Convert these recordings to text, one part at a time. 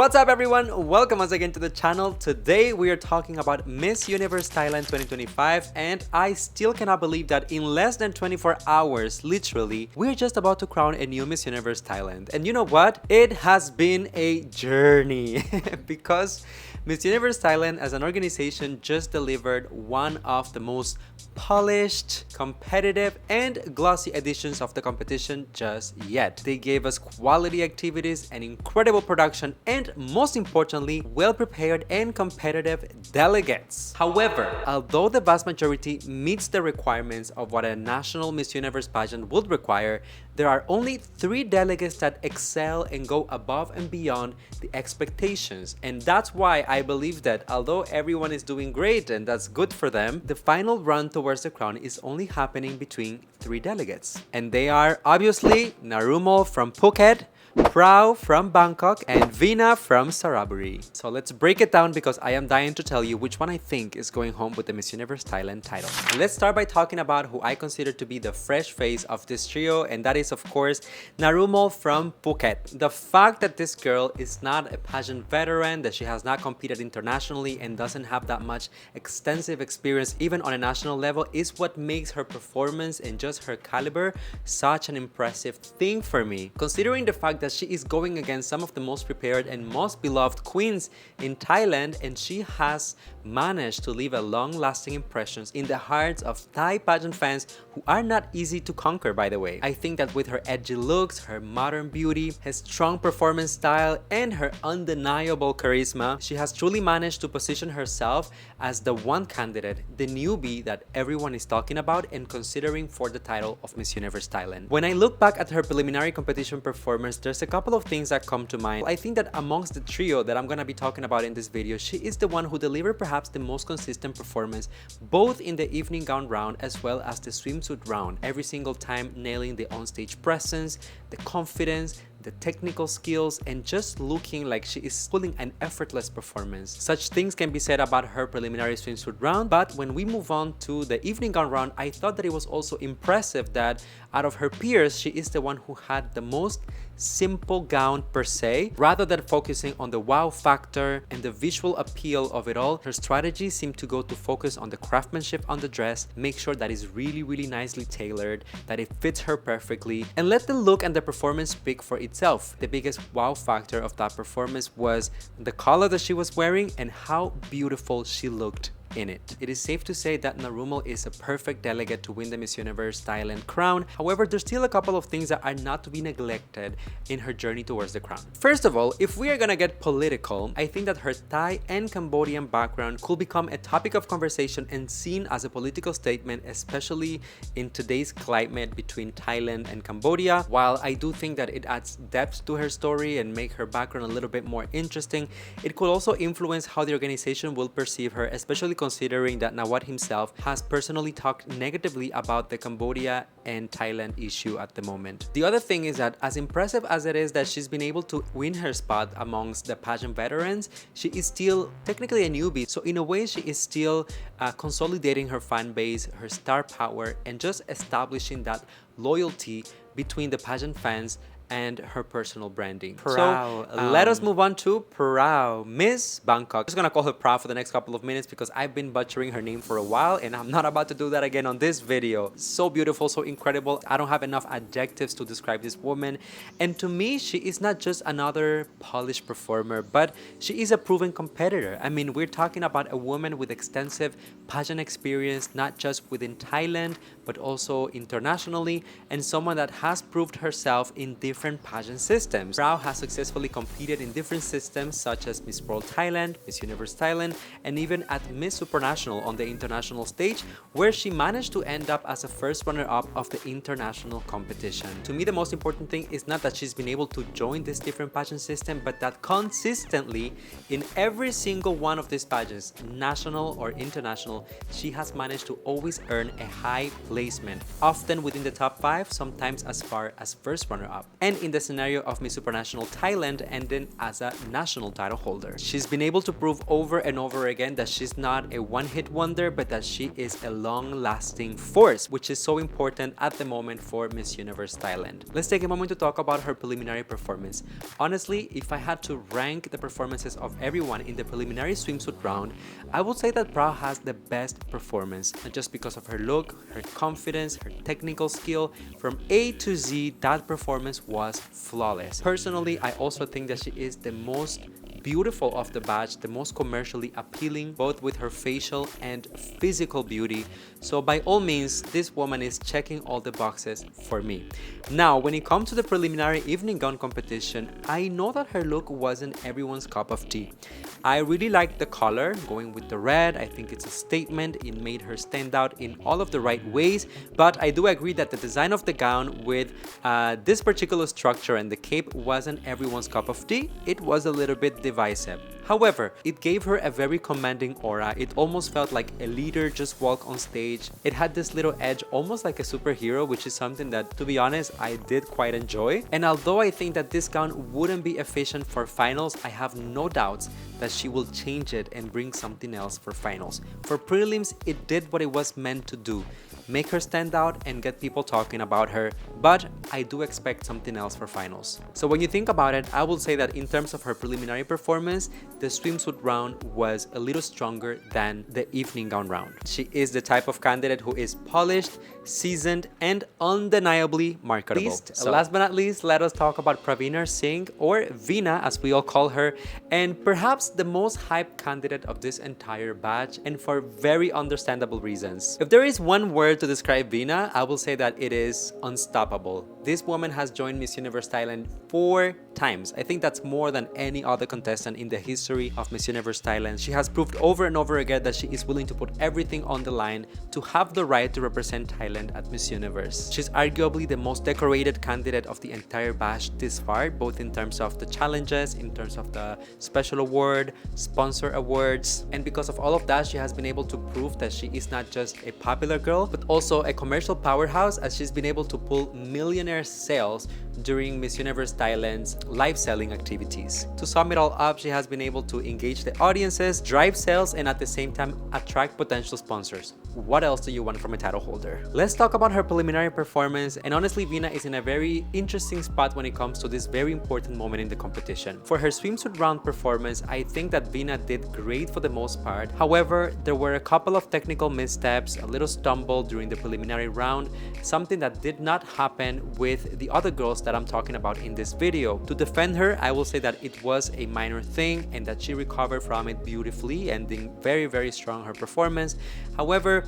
What's up everyone? Welcome once again to the channel. Today we are talking about Miss Universe Thailand 2025 and I still cannot believe that in less than 24 hours, literally, we're just about to crown a new Miss Universe Thailand. And you know what? It has been a journey because Miss Universe Thailand as an organization just delivered one of the most polished, competitive, and glossy editions of the competition just yet. They gave us quality activities, an incredible production, and most importantly, well-prepared and competitive delegates. However, although the vast majority meets the requirements of what a national Miss Universe pageant would require, there are only 3 delegates that excel and go above and beyond the expectations. And that's why I believe that although everyone is doing great and that's good for them, the final run towards the crown is only happening between 3 delegates. And they are obviously Narumo from Phuket, Prow from Bangkok, and Vina from Saraburi. So let's break it down because I am dying to tell you which one I think is going home with the Miss Universe Thailand title. Let's start by talking about who I consider to be the fresh face of this trio, and that is of course Naruemol from Phuket. The fact that this girl is not a pageant veteran, that she has not competed internationally and doesn't have that much extensive experience even on a national level is what makes her performance and just her caliber such an impressive thing for me. Considering the fact that she is going against some of the most prepared and most beloved queens in Thailand, and she has managed to leave a long-lasting impressions in the hearts of Thai pageant fans who are not easy to conquer, by the way. I think that with her edgy looks, her modern beauty, her strong performance style, and her undeniable charisma, she has truly managed to position herself as the one candidate, the newbie that everyone is talking about and considering for the title of Miss Universe Thailand. When I look back at her preliminary competition performance, there's a couple of things that come to mind. I think that amongst the trio that I'm gonna be talking about in this video, she is the one who delivered perhaps the most consistent performance both in the evening gown round as well as the swimsuit round, every single time nailing the onstage presence, the confidence, the technical skills, and just looking like she is pulling an effortless performance. Such things can be said about her preliminary swimsuit round, but when we move on to the evening gown round, I thought that it was also impressive that out of her peers, she is the one who had the most simple gown per se. Rather than focusing on the wow factor and the visual appeal of it all, her strategy seemed to go to focus on the craftsmanship on the dress, make sure that it's really nicely tailored, that it fits her perfectly, and let the look and the performance speak for itself. The biggest wow factor of that performance was the color that she was wearing and how beautiful she looked in it. It is safe to say that Narumo is a perfect delegate to win the Miss Universe Thailand crown. However, there's still a couple of things that are not to be neglected in her journey towards the crown. First of all, if we are gonna get political, I think that her Thai and Cambodian background could become a topic of conversation and seen as a political statement, especially in today's climate between Thailand and Cambodia. While I do think that it adds depth to her story and make her background a little bit more interesting, it could also influence how the organization will perceive her, especially considering that Nawat himself has personally talked negatively about the Cambodia and Thailand issue at the moment. The other thing is that as impressive as it is that she's been able to win her spot amongst the pageant veterans, she is still technically a newbie. So in a way, she is still consolidating her fan base, her star power, and just establishing that loyalty between the pageant fans and her personal branding. Prow. So let us move on to Praw, Miss Bangkok. I'm just gonna call her Prow for the next couple of minutes because I've been butchering her name for a while and I'm not about to do that again on this video. So beautiful, so incredible. I don't have enough adjectives to describe this woman. And to me, she is not just another polished performer, but she is a proven competitor. I mean, we're talking about a woman with extensive pageant experience, not just within Thailand, but also internationally, and someone that has proved herself in different pageant systems. Prow has successfully competed in different systems such as Miss World Thailand, Miss Universe Thailand, and even at Miss Supranational on the international stage, where she managed to end up as a first runner-up of the international competition. To me, the most important thing is not that she's been able to join this different pageant system, but that consistently in every single one of these pageants, national or international, she has managed to always earn a high placement, often within the top 5, sometimes as far as first runner-up. And and in the scenario of Miss Supranational Thailand ending as a national title holder. She's been able to prove over and over again that she's not a one-hit wonder, but that she is a long-lasting force, which is so important at the moment for Miss Universe Thailand. Let's take a moment to talk about her preliminary performance. Honestly, if I had to rank the performances of everyone in the preliminary swimsuit round, I would say that Prow has the best performance, not just because of her look, her confidence, her technical skill. From A to Z, that performance was flawless. Personally, I also think that she is the most beautiful of the batch, the most commercially appealing, both with her facial and physical beauty. So by all means, this woman is checking all the boxes for me. Now, when it comes to the preliminary evening gown competition, I know that her look wasn't everyone's cup of tea. I really liked the color, going with the red. I think it's a statement. It made her stand out in all of the right ways, but I do agree that the design of the gown with this particular structure and the cape wasn't everyone's cup of tea. It was a little bit divisive. However, it gave her a very commanding aura. It almost felt like a leader just walked on stage. It had this little edge, almost like a superhero, which is something that, to be honest, I did quite enjoy. And although I think that this gown wouldn't be efficient for finals, I have no doubts that she will change it and bring something else for finals. For prelims, it did what it was meant to do. Make her stand out and get people talking about her, but I do expect something else for finals. So when you think about it, I will say that in terms of her preliminary performance, the swimsuit round was a little stronger than the evening gown round. She is the type of candidate who is polished, seasoned, and undeniably marketable. Last but not least, let us talk about Praveenar Singh, or Vina as we all call her, and perhaps the most hyped candidate of this entire batch, and for very understandable reasons. If there is one word to describe Vina, I will say that it is unstoppable. This woman has joined Miss Universe Thailand 4 times. I think that's more than any other contestant in the history of Miss Universe Thailand. She has proved over and over again that she is willing to put everything on the line to have the right to represent Thailand at Miss Universe. She's arguably the most decorated candidate of the entire batch this far, both in terms of the challenges, in terms of the special award, sponsor awards, and because of all of that, she has been able to prove that she is not just a popular girl, but also a commercial powerhouse, as she's been able to pull millionaire sales during Miss Universe Thailand's live selling activities. To sum it all up, she has been able to engage the audiences, drive sales, and at the same time attract potential sponsors. What else do you want from a title holder? Let's talk about her preliminary performance, and honestly, Vina is in a very interesting spot when it comes to this very important moment in the competition. For her swimsuit round performance, I think that Vina did great for the most part. However, there were a couple of technical missteps, a little stumble during the preliminary round, something that did not happen with the other girls that I'm talking about in this video. To defend her, I will say that it was a minor thing and that she recovered from it beautifully, ending very strong her performance. However,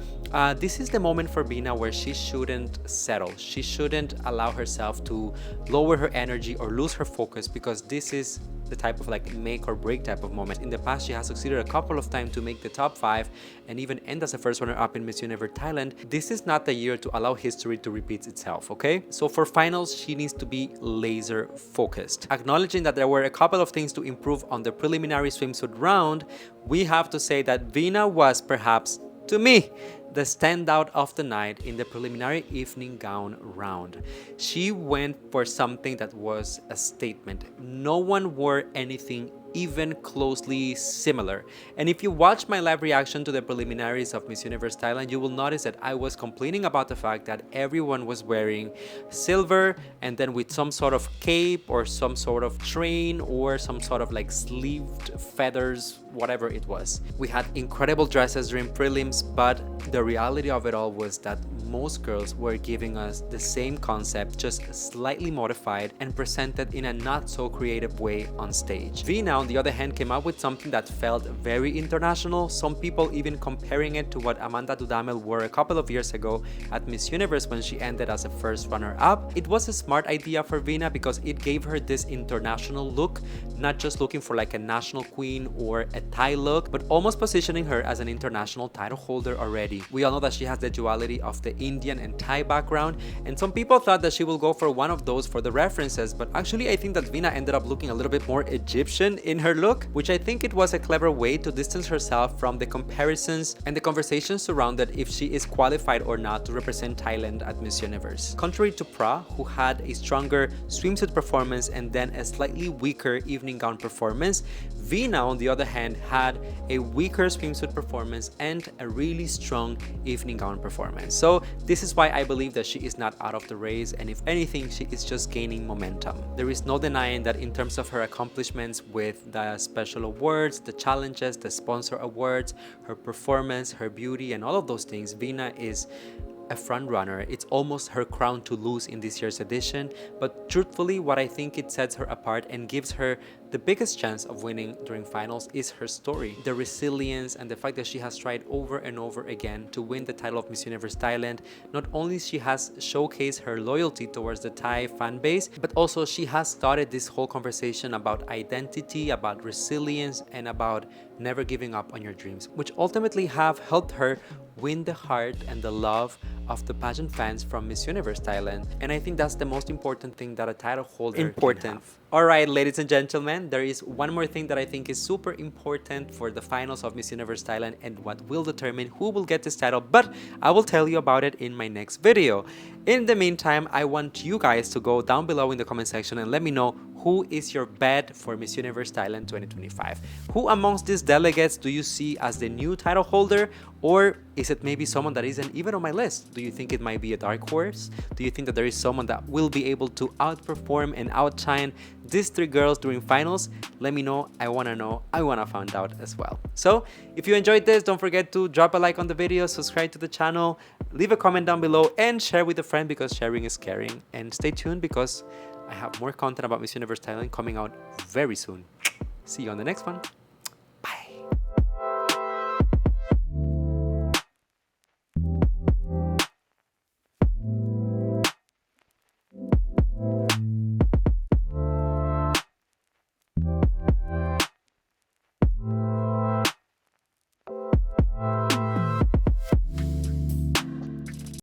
this is the moment for Vina where she shouldn't settle. She shouldn't allow herself to lower her energy or lose her focus, because this is the type of like make or break type of moment. In the past, she has succeeded a couple of times to make the top 5 and even end as a first runner-up in Miss Universe Thailand. This is not the year to allow history to repeat itself, okay? So for finals, she needs to be laser focused. Acknowledging that there were a couple of things to improve on the preliminary swimsuit round, we have to say that Vina was perhaps, to me, the standout of the night in the preliminary evening gown round. She went for something that was a statement. No one wore anything even closely similar. And if you watch my live reaction to the preliminaries of Miss Universe Thailand, you will notice that I was complaining about the fact that everyone was wearing silver and then with some sort of cape or some sort of train or some sort of like sleeved feathers, whatever it was. We had incredible dresses during prelims, but the reality of it all was that most girls were giving us the same concept, just slightly modified and presented in a not so creative way on stage. Vina, on the other hand, came up with something that felt very international, some people even comparing it to what Amanda Dudamel wore a couple of years ago at Miss Universe when she ended as a first runner-up. It was a smart idea for Vina because it gave her this international look, not just looking for like a national queen or a Thai look, but almost positioning her as an international title holder already. We all know that she has the duality of the Indian and Thai background, and some people thought that she will go for one of those for the references, but actually I think that Veena ended up looking a little bit more Egyptian in her look, which I think it was a clever way to distance herself from the comparisons and the conversations surrounded if she is qualified or not to represent Thailand at Miss Universe. Contrary to Praw, who had a stronger swimsuit performance and then a slightly weaker evening gown performance, Veena, on the other hand, had a weaker swimsuit performance and a really strong evening gown performance. So this is why I believe that she is not out of the race, and if anything, she is just gaining momentum. There is no denying that in terms of her accomplishments with the special awards, the challenges, the sponsor awards, her performance, her beauty, and all of those things, Veena is a front runner. It's almost her crown to lose in this year's edition, but truthfully, what I think it sets her apart and gives her the biggest chance of winning during finals is her story, the resilience, and the fact that she has tried over and over again to win the title of Miss Universe Thailand. Not only she has showcased her loyalty towards the Thai fan base, but also she has started this whole conversation about identity, about resilience, and about never giving up on your dreams, which ultimately have helped her win the heart and the love of the pageant fans from Miss Universe Thailand. And I think that's the most important thing that a title holder can have. Alright, ladies and gentlemen, there is one more thing that I think is super important for the finals of Miss Universe Thailand and what will determine who will get this title, but I will tell you about it in my next video. In the meantime, I want you guys to go down below in the comment section and let me know who is your bet for Miss Universe Thailand 2025. Who amongst these delegates do you see as the new title holder, or is it maybe someone that isn't even on my list? Do you think it might be a dark horse? Do you think that there is someone that will be able to outperform and outshine these three girls during finals? Let me know. I want to know. I want to find out as well. So if you enjoyed this, don't forget to drop a like on the video, subscribe to the channel, leave a comment down below, and share with a friend because sharing is caring. And stay tuned because I have more content about Miss Universe Thailand coming out very soon. See you on the next one.